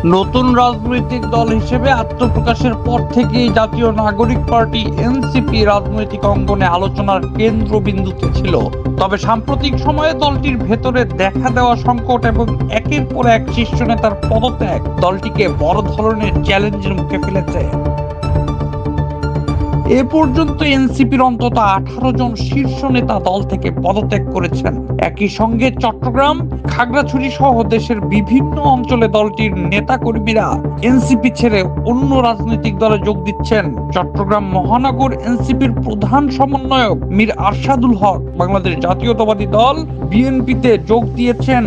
নতুন রাজনৈতিক দল হিসেবে আত্মপ্রকাশের পর থেকেই জাতীয় নাগরিক পার্টি এনসিপি রাজনৈতিক অঙ্গনে আলোচনার কেন্দ্রবিন্দুতে ছিল। তবে সাম্প্রতিক সময়ে দলটির ভেতরে দেখা দেওয়া সংকট এবং একের পর এক শীর্ষ নেতার পদত্যাগ দলটিকে বড় ধরনের চ্যালেঞ্জের মুখে ফেলেছে। এ পর্যন্ত এনসিপির অন্তত 18 জন শীর্ষ নেতা দল থেকে পদত্যাগ করেছেন। একই সঙ্গে চট্টগ্রাম, খাগড়াছড়ি সহ দেশের বিভিন্ন অঞ্চলে দলটির নেতা কর্মীরা এনসিপি ছেড়ে অন্য রাজনৈতিক দলে যোগ দিচ্ছেন। চট্টগ্রাম মহানগর এনসিপির প্রধান সমন্বয়ক মীর আরশাদুল হক বাংলাদেশ জাতীয়তাবাদী দল বিএনপিতে যোগ দিয়েছেন।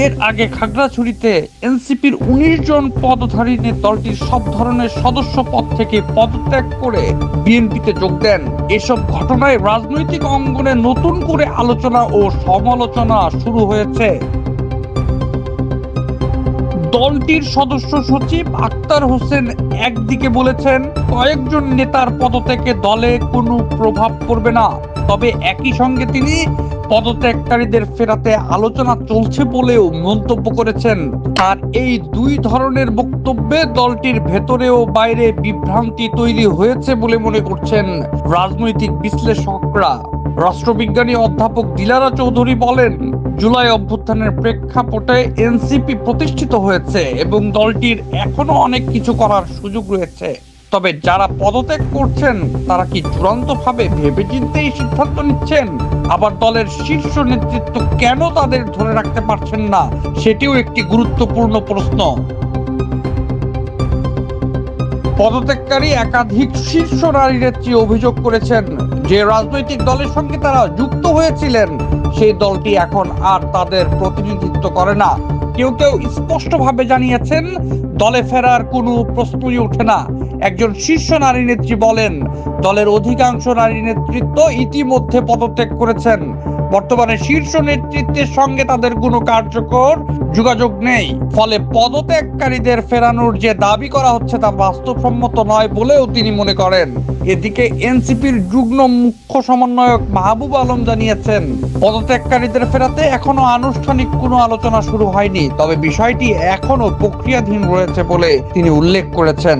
এর আগে খাগড়াছড়িতে এনসিপির 19 জন পদধারী দলটির সব ধরনের সদস্য পদ থেকে পদত্যাগ করে বিএনপিতে যোগ দেন। এসব ঘটনায় রাজনৈতিক অঙ্গনে নতুন করে আলোচনা ও সমালোচনা শুরু হয়েছে। দলটির সদস্য সচিব আক্তার হোসেন একদিকে বলেছেন, কয়েকজন নেতার পদত্যাগে দলে কোনো প্রভাব পড়বে না। তবে একই সঙ্গে তিনি পদত্যাগকারীদের ফেরাতে আলোচনা চলছে বলেও মন্তব্য করেছেন। আর এই দুই ধরনের বক্তব্যে দলটির ভেতরে ও বাইরে বিভ্রান্তি তৈরি হয়েছে বলে মনে করছেন রাজনৈতিক বিশ্লেষকরা। রাষ্ট্রবিজ্ঞানী অধ্যাপক দিলারা চৌধুরী বলেন, জুলাই অভ্যুত্থানের প্রেক্ষাপটে এনসিপি প্রতিষ্ঠিত হয়েছে এবং দলটির এখনো অনেক কিছু করার সুযোগ রয়েছে। তবে যারা পদত্যাগ করছেন তারা কি চূড়ান্তভাবে ভেবেচিন্তে এই সিদ্ধান্ত নিচ্ছেন? আবার দলের শীর্ষ নেতৃত্ব কেন তাদের ধরে রাখতে পারছেন না, সেটিও একটি গুরুত্বপূর্ণ প্রশ্ন। পদত্যাগকারী একাধিক শীর্ষ নারী নেত্রী অভিযোগ করেছেন যে রাজনৈতিক দলের সঙ্গে তারা যুক্ত হয়েছিলেন সেই দলটি এখন আর তাদের প্রতিনিধিত্ব করে না। কেউ কেউ স্পষ্টভাবে জানিয়েছেন দলে ফেরার কোনো প্রশ্নই ওঠে না। একজন শীর্ষ নারী নেত্রী বলেন, দলের অধিকাংশ নারী নেতৃত্ব ইতিমধ্যে পদত্যাগ করেছেন। বর্তমানে শীর্ষ নেতৃত্বের সঙ্গে তাদের কোনো কার্যকর যোগাযোগ নেই। ফলে পদত্যাগকারীদের ফেরানোর যে দাবি করা হচ্ছে তা বাস্তবসম্মত নয় বলেও তিনি মনে করেন। এদিকে এনসিপির যুগ্ম মুখ্য সমন্বয়ক মাহবুব আলম জানিয়েছেন, পদত্যাগকারীদের ফেরাতে এখনো আনুষ্ঠানিক কোনো আলোচনা শুরু হয়নি, তবে বিষয়টি এখনো প্রক্রিয়াধীন রয়েছে বলে তিনি উল্লেখ করেছেন।